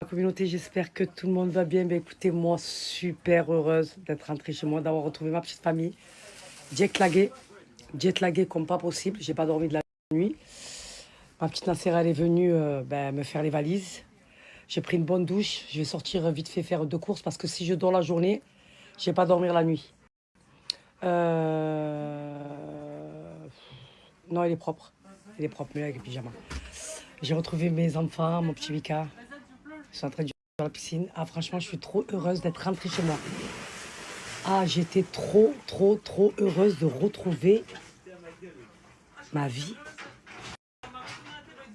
Communauté, j'espère que tout le monde va bien. Ben, écoutez, moi, super heureuse d'être rentrée chez moi, d'avoir retrouvé ma petite famille. Jet laguée comme pas possible. J'ai pas dormi de la nuit. Ma petite Nacera, elle est venue me faire les valises. J'ai pris une bonne douche. Je vais sortir vite fait faire 2 courses parce que si je dors la journée, je vais pas dormir la nuit. Non, il est propre. Il est propre, mais avec le pyjama. J'ai retrouvé mes enfants, mon petit Vika. Ils sont en train de jouer dans la piscine. Ah, franchement, je suis trop heureuse d'être rentrée chez moi. Ah, j'étais trop heureuse de retrouver ma vie.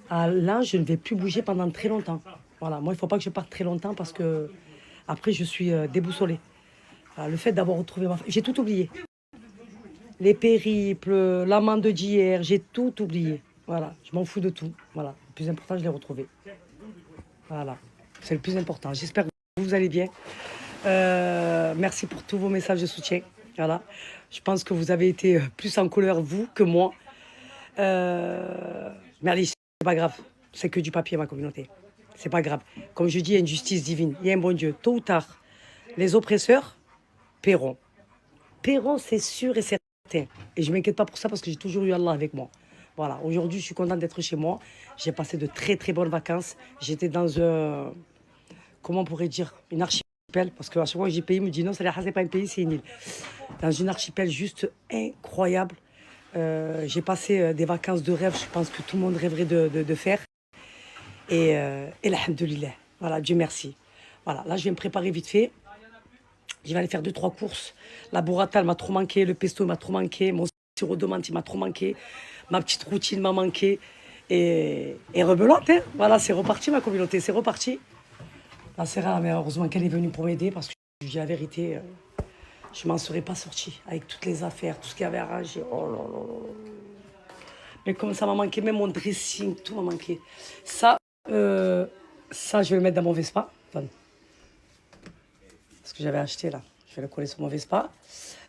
Ah, là, je ne vais plus bouger pendant très longtemps. Voilà, moi, il ne faut pas que je parte très longtemps parce que après, je suis déboussolée. Alors, le fait d'avoir retrouvé ma... J'ai tout oublié. Les périples, l'amende d'hier, j'ai tout oublié. Voilà, je m'en fous de tout. Voilà, le plus important, je l'ai retrouvé. Voilà, c'est le plus important. J'espère que vous allez bien. Merci pour tous vos messages de soutien. Voilà. Je pense que vous avez été plus en colère, vous, que moi. Mais allez, c'est pas grave. C'est que du papier, ma communauté. C'est pas grave. Comme je dis, il y a une justice divine. Il y a un bon Dieu. Tôt ou tard, les oppresseurs paieront. Paieront, c'est sûr et certain. Et je ne m'inquiète pas pour ça parce que j'ai toujours eu Allah avec moi. Voilà. Aujourd'hui, je suis contente d'être chez moi. J'ai passé de très bonnes vacances. J'étais dans un... Comment on pourrait dire, une archipel, parce que à chaque fois que j'ai pays, il me dit non, c'est pas un pays, c'est une île. Dans une archipel juste incroyable. J'ai passé des vacances de rêve, je pense que tout le monde rêverait de faire. Et alhamdoulilah, voilà, Dieu merci. Voilà, là je vais me préparer vite fait. Je vais aller faire 2-3 courses. La burrata, elle m'a trop manqué, le pesto m'a trop manqué, mon sirop de menthe, il m'a trop manqué, ma petite routine m'a manqué. Et rebelote, hein. Voilà, c'est reparti ma communauté, c'est reparti. La Serra, mais heureusement qu'elle est venue pour m'aider parce que je dis la vérité, je m'en serais pas sortie avec toutes les affaires, tout ce qu'il y avait à ranger. Oh là là là. Mais comme ça m'a manqué, même mon dressing, tout m'a manqué. Ça, ça, je vais le mettre dans mon Vespa. Attends. Ce que j'avais acheté là, je vais le coller sur mon Vespa.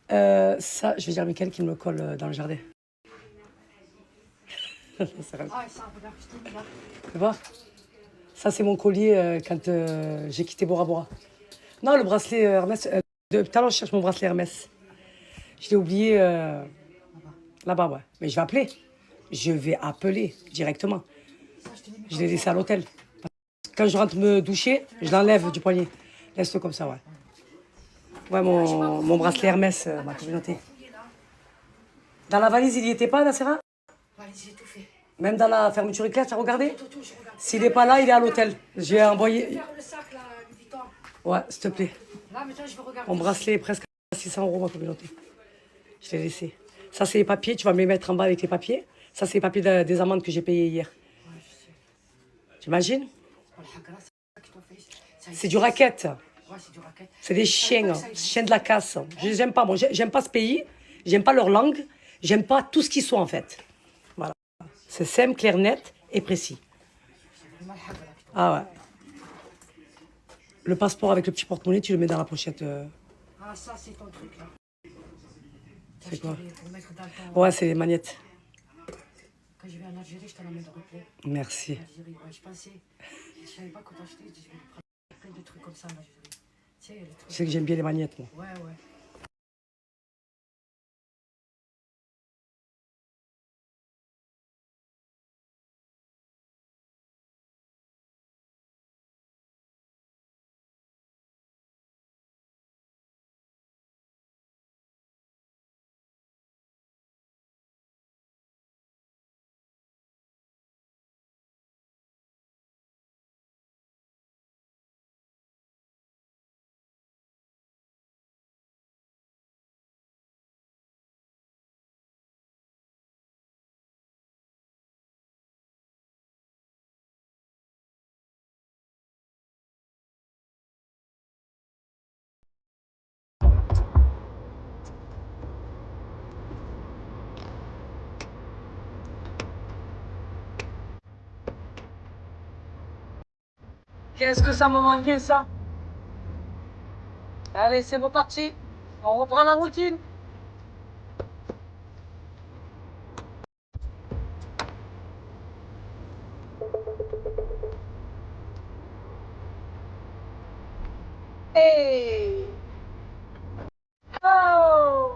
Ça, je vais dire à Mickaël qu'il me le colle dans le jardin. Ça, tu vois? Ça, c'est mon collier quand j'ai quitté Bora Bora. Non, le bracelet Hermès. Tout à l'heure, je cherche mon bracelet Hermès. Je l'ai oublié là-bas, ouais. Mais je vais appeler. Je vais appeler directement. Je l'ai laissé à l'hôtel. Quand je rentre me doucher, je l'enlève du poignet. Laisse-le comme ça, ouais. Ouais, mon bracelet Hermès, ma communauté. Dans la valise, il y était pas, Nassera? Valise, j'ai tout fait. Même dans la fermeture éclair, tu as regardé? Tout, je regarde. S'il n'est pas là, il est à l'hôtel. J'ai envoyé... Le sac, là, le Vuitton. Ouais, s'il te plaît. Là, maintenant, je vais regarder. Mon bracelet est presque à 600 € ma communauté. Je l'ai laissé. Ça, c'est les papiers. Tu vas me les mettre en bas avec les papiers. Ça, c'est les papiers des amendes que j'ai payées hier. Ouais, je sais. T'imagines? C'est C'est du racket. Ouais, c'est du racket. C'est des chiens. Chiens de la casse. Je les aime pas. Moi, j'aime pas ce pays. J'aime pas leur langue. J'aime pas tout ce qu'ils sont, en fait. Voilà. C'est simple, clair, net et précis. Ah ouais. Le passeport avec le petit porte-monnaie, tu le mets dans la pochette. Ah, ça, c'est ton truc, là. C'est quoi? Pour mettre dans ton... Ouais, c'est les magnettes. Quand je vais en Algérie, je te l'emmène de replay. Merci. Algérie, ouais, je pensais... Je savais pas quand acheter, je vais lui prendre plein de trucs comme ça en Algérie. Tu sais, les trucs... Je sais que j'aime bien les magnettes, moi. Ouais, ouais. Qu'est-ce que ça m'a manqué, ça? Allez, c'est reparti. On reprend la routine. Hey! Oh!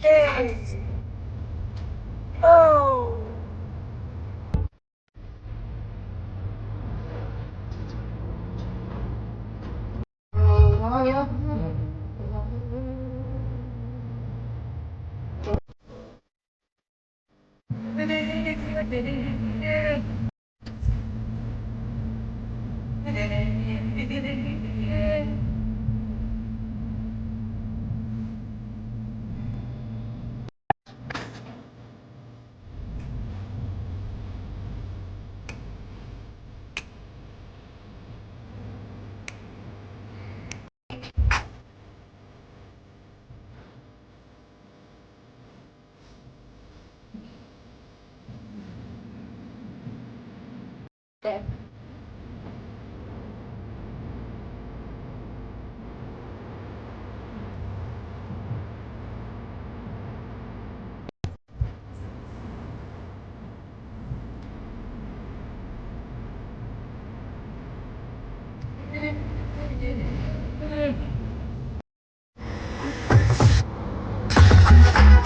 Hey! Oh!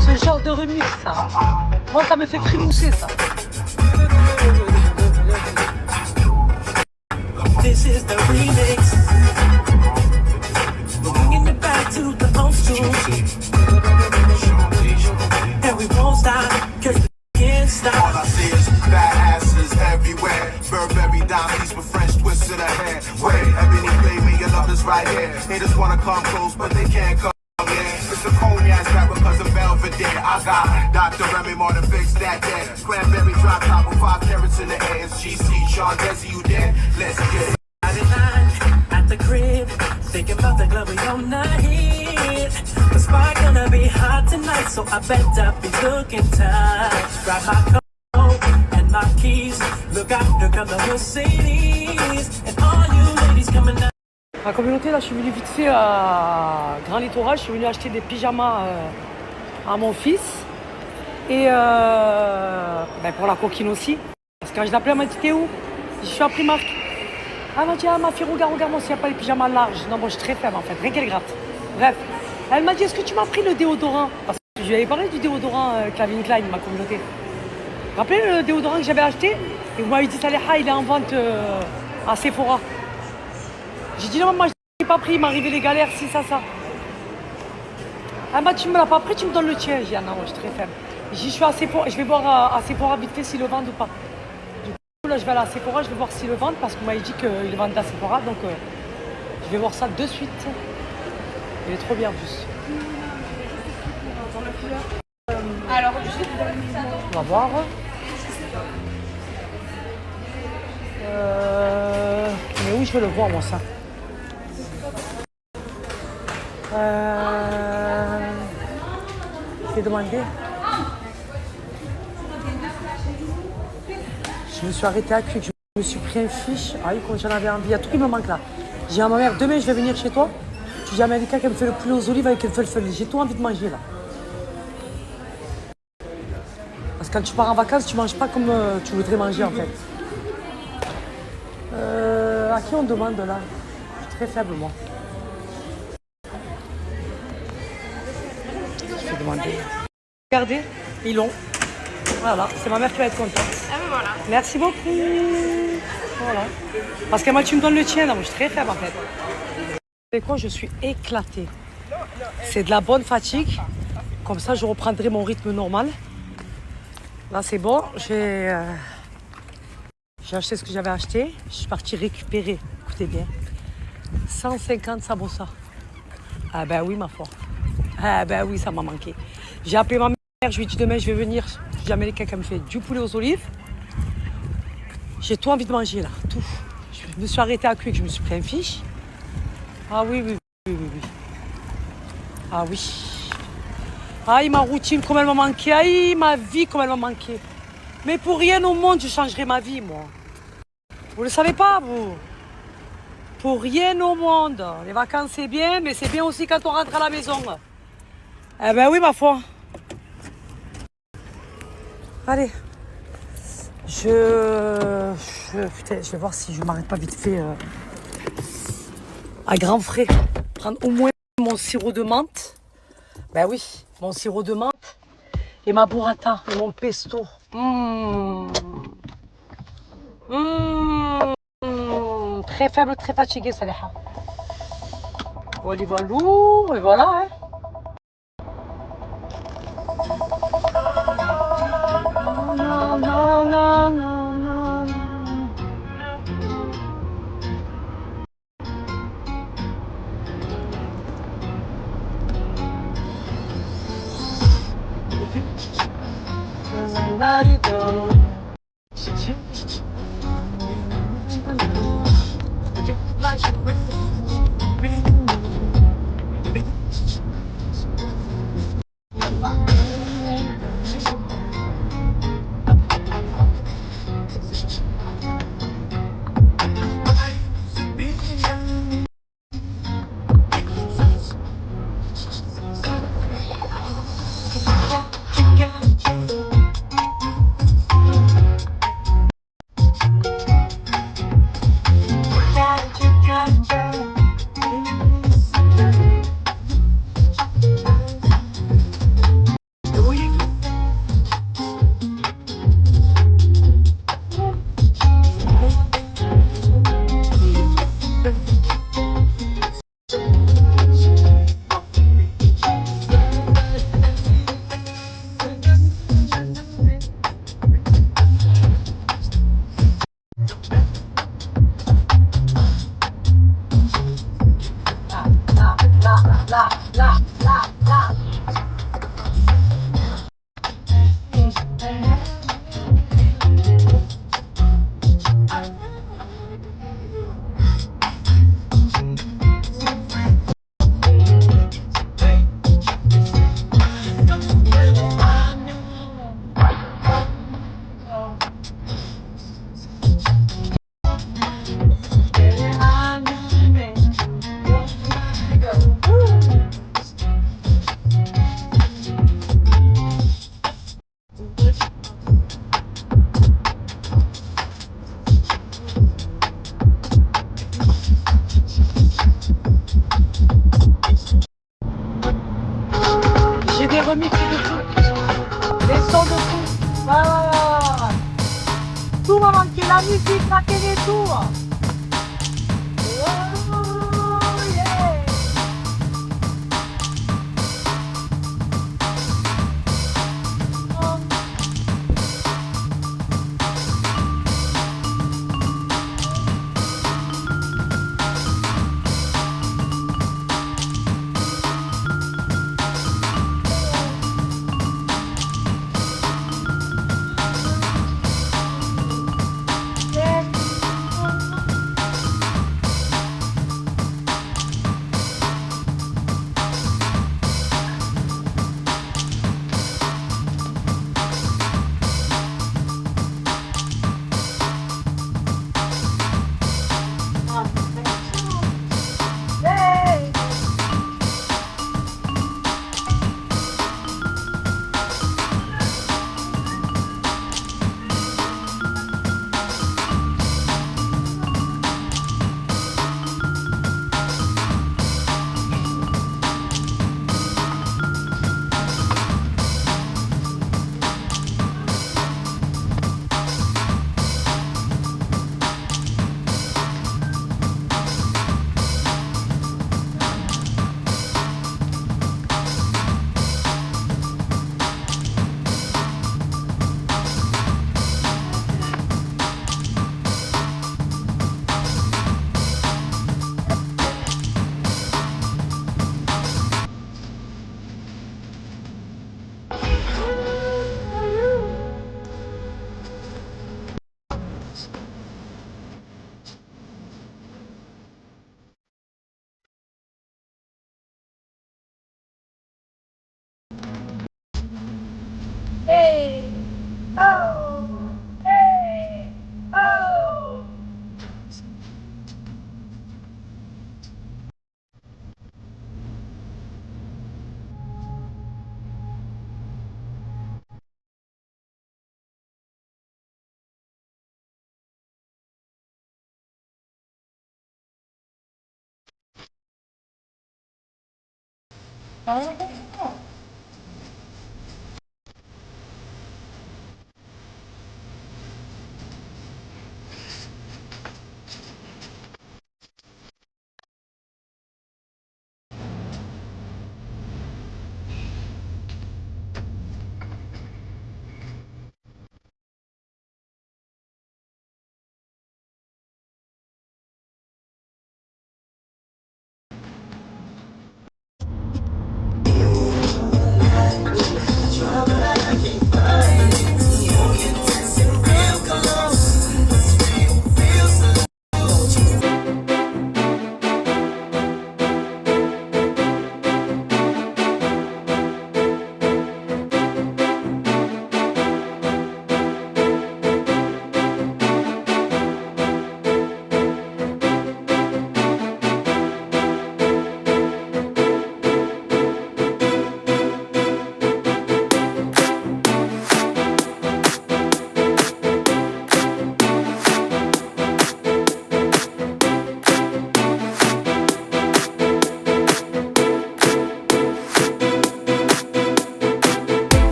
Ce genre de remix, ça. Moi, ça me fait frimousser, ça. This is the remix. We're bringing it back to the old school. And we won't stop, cause we can't stop. All I see is fat asses everywhere. Burberry dime piece with French twists in her hair. Wait, Ebony play me, your love is right here. Haters wanna come close, but they can't come. It's a cognac rapper because of Belvedere. I got Dr. Remy Martin fix that there. Cranberry drop top with 5 carats in the air. It's GC, Sean Desi, you there? Let's get it. At the crib, thinking about the glove we on the heat. The spot gonna be hot tonight, so I better be looking tight. Grab my coat and my keys. Look out, here come the Mercedes. And all you ladies coming out. La communauté, là, je suis venue vite fait à Grand Littoral. Je suis venue acheter des pyjamas à mon fils. Et pour la coquine aussi. Parce que quand je l'appelais, elle m'a dit, t'es où? Je suis à Primark. Elle m'a dit, ah ma fille, regarde-moi s'il n'y a pas les pyjamas larges. Non, moi je suis très faible en fait, rien qu'elle gratte. Bref, elle m'a dit, est-ce que tu m'as pris le déodorant? Parce que je lui avais parlé du déodorant Calvin Klein, ma communauté. Vous vous rappelez le déodorant que j'avais acheté? Et vous m'avez dit, Saleha, il est en vente à Sephora. J'ai dit, non, moi je l'ai pas pris, il m'est arrivé les galères, si, ça. Elle m'a dit, tu me l'as pas pris, tu me donnes le tien. J'ai dit, ah non, moi je suis très faible. J'ai dit, je suis à Sephora, je vais voir à Sephora vite fait s'ils le vendent ou pas. Là, je vais aller à Sephora, je vais voir s'ils le vendent parce qu'on m'a dit qu'ils le vendent à Sephora, donc je vais voir ça de suite. Il est trop bien en plus. Alors, On va voir. Mais où je vais le voir moi ça? Je vais demander. Je me suis arrêtée à Cuc, je me suis pris un fiche. Ah oui, quand j'en avais envie, il y a tout qui me manque là. J'ai dit à ma mère, demain je vais venir chez toi. Tu dis à America qu'elle me fait le poulet aux olives avec le felfel. J'ai tout envie de manger là. Parce que quand tu pars en vacances, tu manges pas comme tu voudrais manger en fait. À qui on demande là? Je suis très faible moi. Je vais demander. Regardez, ils l'ont. Voilà, c'est ma mère qui va être contente. Ah ben voilà. Merci beaucoup. Voilà. Parce qu'elle m'a dit, tu me donnes le tien. Non, moi, je suis très faible en fait. Et quoi, je suis éclatée. C'est de la bonne fatigue. Comme ça, je reprendrai mon rythme normal. Là, c'est bon. J'ai acheté ce que j'avais acheté. Je suis partie récupérer. Écoutez bien. 150 samosa. Ah ben oui, ma foi. Ah ben oui, ça m'a manqué. J'ai appelé ma mère. Je lui ai dit demain, je vais venir. J'ai jamais quelqu'un me fait du poulet aux olives. J'ai tout envie de manger là. Tout. Je me suis arrêtée à cuire, je me suis pris un fiche. Ah oui, oui, oui, oui, oui. Ah oui. Aïe, ma routine, comme elle m'a manqué. Aïe, ma vie, comme elle m'a manqué. Mais pour rien au monde, je changerai ma vie, moi. Vous le savez pas, vous? Pour rien au monde. Les vacances, c'est bien, mais c'est bien aussi quand on rentre à la maison. Eh ben oui, ma foi. Allez. Putain, je vais voir si je m'arrête pas vite fait à grands frais. Prendre au moins mon sirop de menthe. Ben oui, mon sirop de menthe et ma burrata et mon pesto. Très faible, très fatigué, Saleha. Voilà, et voilà. Hein. Non, non, non, non, non. J'ai des remixes de tout. Des sons de tout. Ah. Tout m'a manqué, la musique, la télé, tout. Oh, yeah.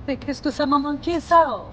Mais qu'est-ce que ça m'a manqué, ça?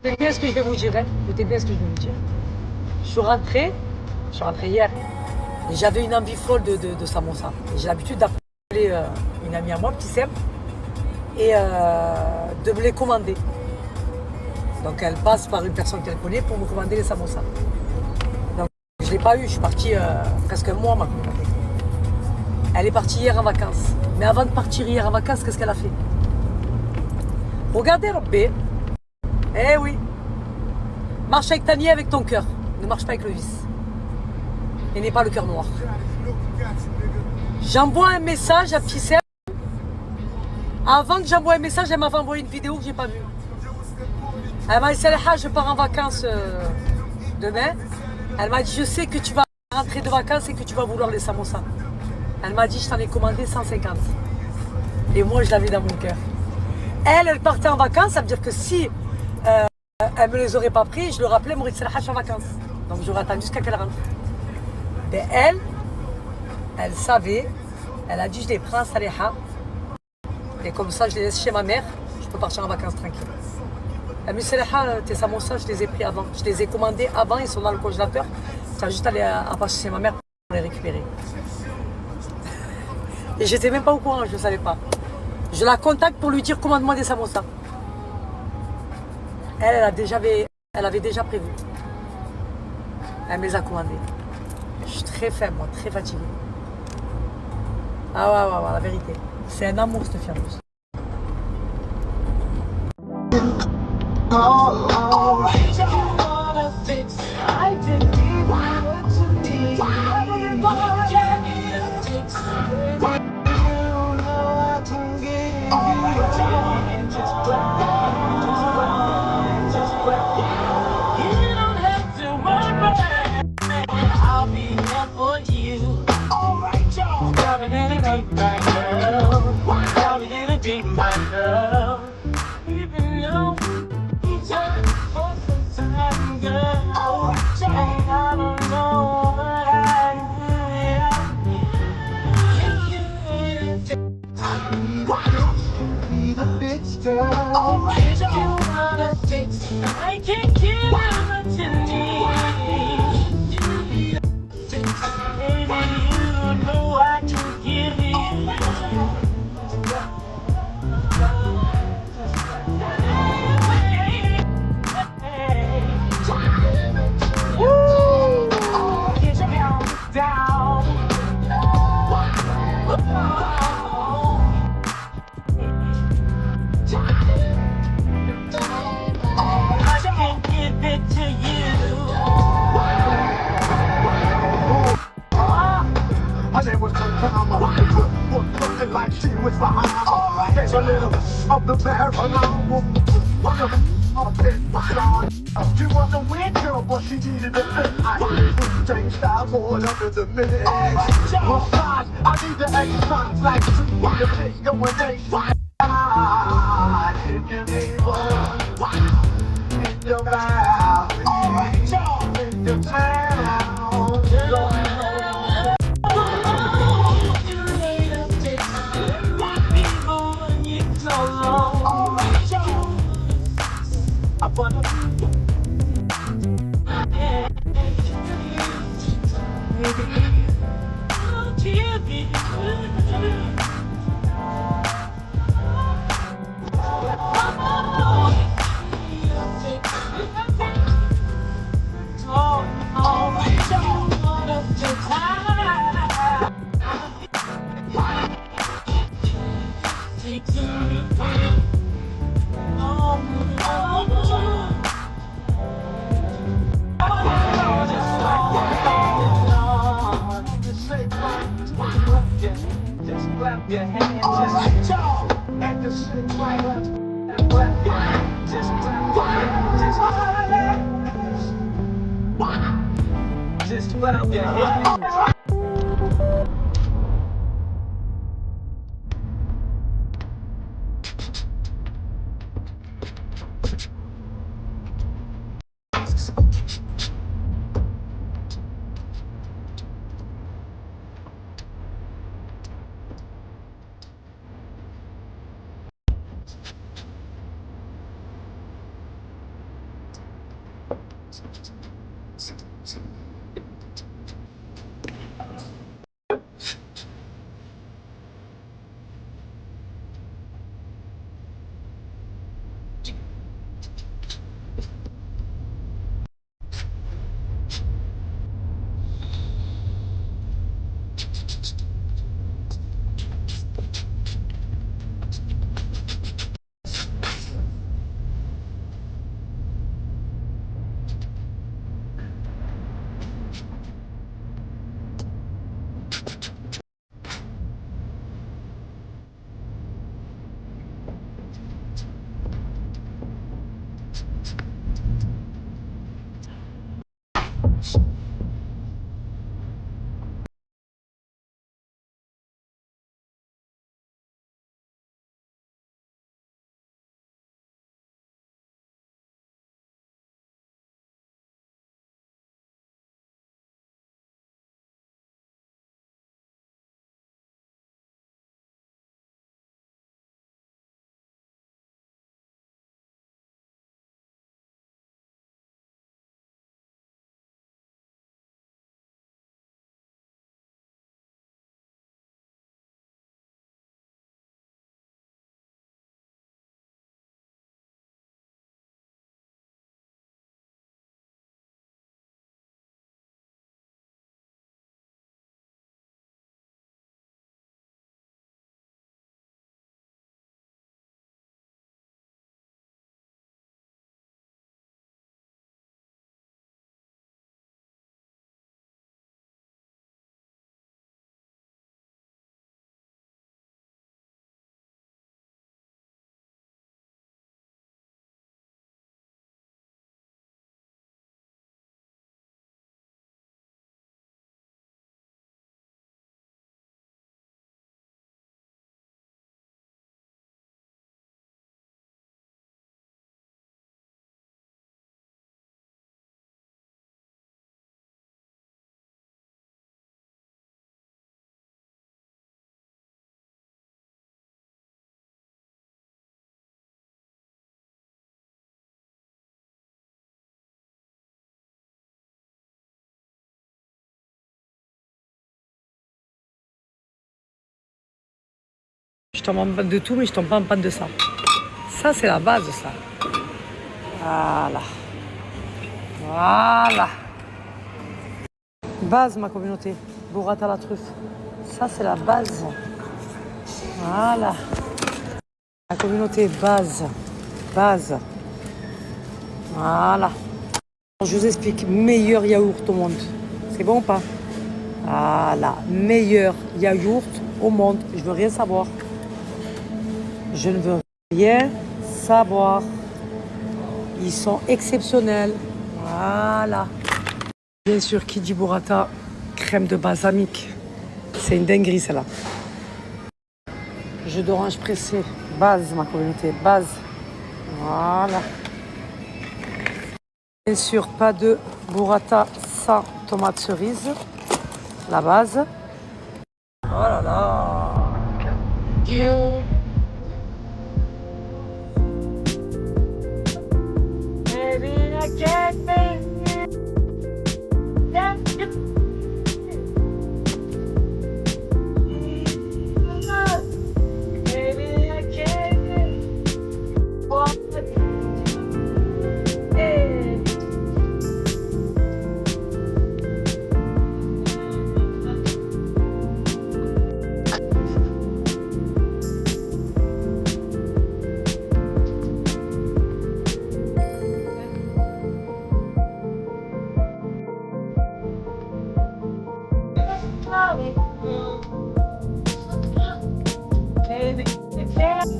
Écoutez bien ce que je vais vous dire, hein. Écoutez bien ce que je vais vous dire. Je suis rentré hier, et j'avais une envie folle de samosa. J'ai l'habitude d'appeler une amie à moi, Petit Sem, et de me les commander. Donc elle passe par une personne qu'elle connaît pour me commander les samosas. Donc je ne l'ai pas eu, je suis parti presque un mois ma communauté. Elle est partie hier en vacances. Mais avant de partir hier en vacances, qu'est-ce qu'elle a fait? Regardez Robé. Eh oui. Marche avec ta niais avec ton cœur. Ne marche pas avec le vice. et n'aie pas le cœur noir. J'envoie un message à Petit Sem. Avant que j'envoie un message, elle m'avait envoyé une vidéo que j'ai pas vue. Elle m'a dit Saleha, je pars en vacances demain. Elle m'a dit je sais que tu vas rentrer de vacances et que tu vas vouloir les samosas. Elle m'a dit je t'en ai commandé 150. Et moi je l'avais dans mon cœur. Elle partait en vacances, ça veut dire que si elle me les aurait pas pris, je le rappelais, Maurice Saleha, je suis en vacances. Donc j'aurais attendu jusqu'à qu'elle rentre. Mais elle savait, elle a dit je les prends à Saleha. Et comme ça, je les laisse chez ma mère, je peux partir en vacances tranquille. Elle me dit Saleha, tes samosas, je les ai pris avant. Je les ai commandés avant, ils sont dans le congélateur. Tu as juste allé à passer chez ma mère pour les récupérer. Et j'étais même pas au courant, je ne savais pas. Je la contacte pour lui dire commande-moi des samosas. Elle avait déjà prévu. Elle me les a commandés. Je suis très faible, moi, très fatiguée. Ah ouais, la vérité. C'est un amour cette fille en plus. I can't give you what you need. Baby, you know I can give you. Woo! Get down. I can give it to you. Her name was Tacoma, looking like she was behind. There's a little of the marijuana. She was a weird girl, but she needed a fit. I change style for under the minute. Well, size, I need the exercise like to be the place going nation. In your neighborhood, in your valley, in your town. I wanna just clap your hands, just jump at the shit right up. Clap your hands, just clap your hands, just clap your hands. tombe en panne de tout, mais je tombe pas en panne de ça. Ça, c'est la base, ça. Voilà. Voilà. Base, ma communauté. Burrata à la truffe. Ça, c'est la base. Voilà. La communauté, base. Base. Voilà. Je vous explique, meilleur yaourt au monde. C'est bon ou pas? Voilà. Meilleur yaourt au monde. Je veux rien savoir. Je ne veux rien savoir. Ils sont exceptionnels. Voilà. Bien sûr, qui dit burrata, crème de balsamique. C'est une dinguerie, celle-là. Jus d'orange pressé. Base, ma communauté. Base. Voilà. Bien sûr, pas de burrata sans tomate cerise. La base. Oh là là. Baby, I can't make it. Baby, I can't walk with you. Baby, I can't.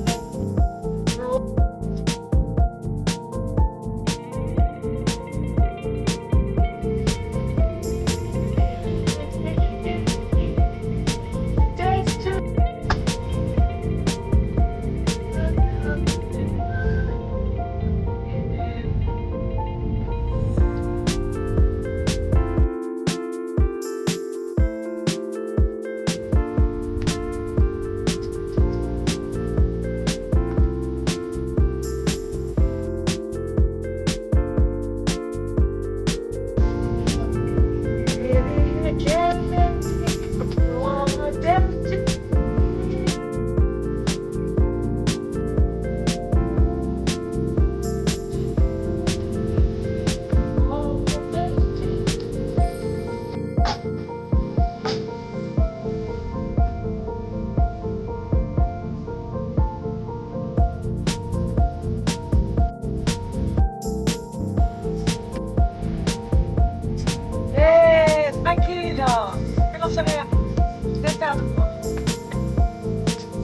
Tranquilla, que no se vea.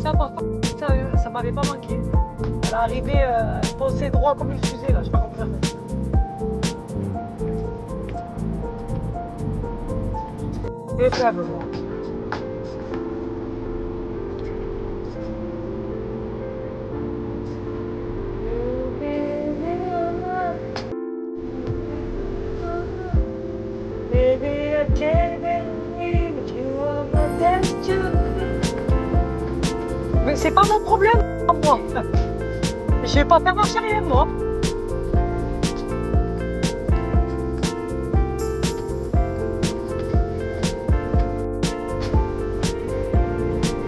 C'est important, sérieux, ça m'avait pas manqué. Elle est arrivée posée droit comme une fusée là, je sais pas comment faire. Et faible. Baby, I can't believe you are my destiny. Mais c'est pas mon problème, moi. Je vais pas faire marcher rien, moi.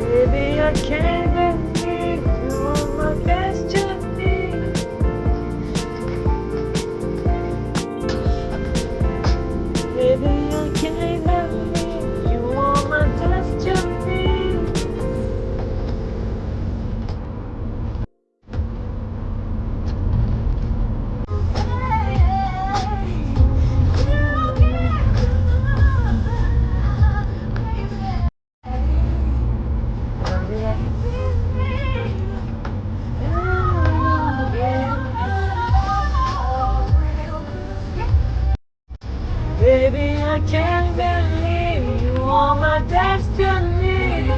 Baby, I can't believe you are my destiny. Baby, I can't believe you are my destiny. Baby, I can't believe you are my destiny.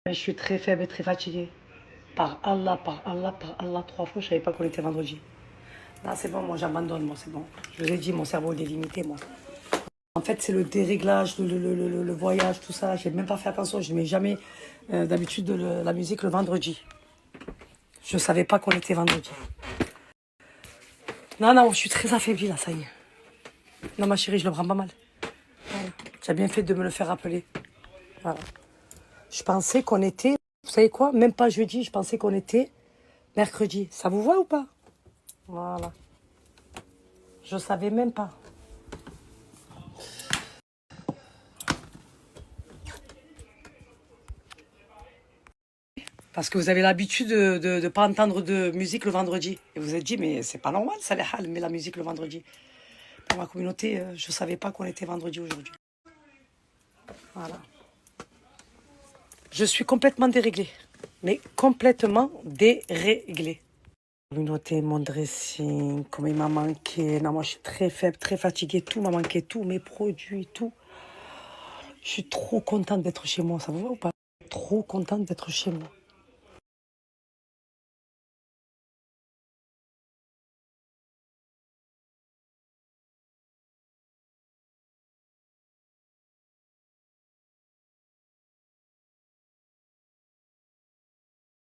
Je suis très faible et très fatiguée. Par Allah, 3 fois, je savais pas qu'on était vendredi. Là, c'est bon, moi j'abandonne, moi c'est bon. Je vous ai dit, mon cerveau il est limité, moi. En fait, c'est le déréglage, le voyage, tout ça. J'ai même pas fait attention, je mets jamais d'habitude la musique le vendredi. Je savais pas qu'on était vendredi. Non, je suis très affaiblie là, ça y est. Non, ma chérie, je le prends pas mal. Voilà. Tu as bien fait de me le faire rappeler. Voilà. Je pensais qu'on était, vous savez quoi, même pas jeudi, je pensais qu'on était mercredi. Ça vous voit ou pas? Voilà. Je savais même pas. Parce que vous avez l'habitude de ne pas entendre de musique le vendredi. Et vous vous êtes dit, mais c'est pas normal, ça les hal, mais la musique le vendredi. Pour ma communauté, je ne savais pas qu'on était vendredi aujourd'hui. Voilà. Je suis complètement déréglée. Mais complètement déréglée. Communauté, mon dressing, comme il m'a manqué. Non, moi, je suis très faible, très fatiguée. Tout m'a manqué, tous mes produits, tout. Je suis trop contente d'être chez moi, ça vous va ou pas? Trop contente d'être chez moi.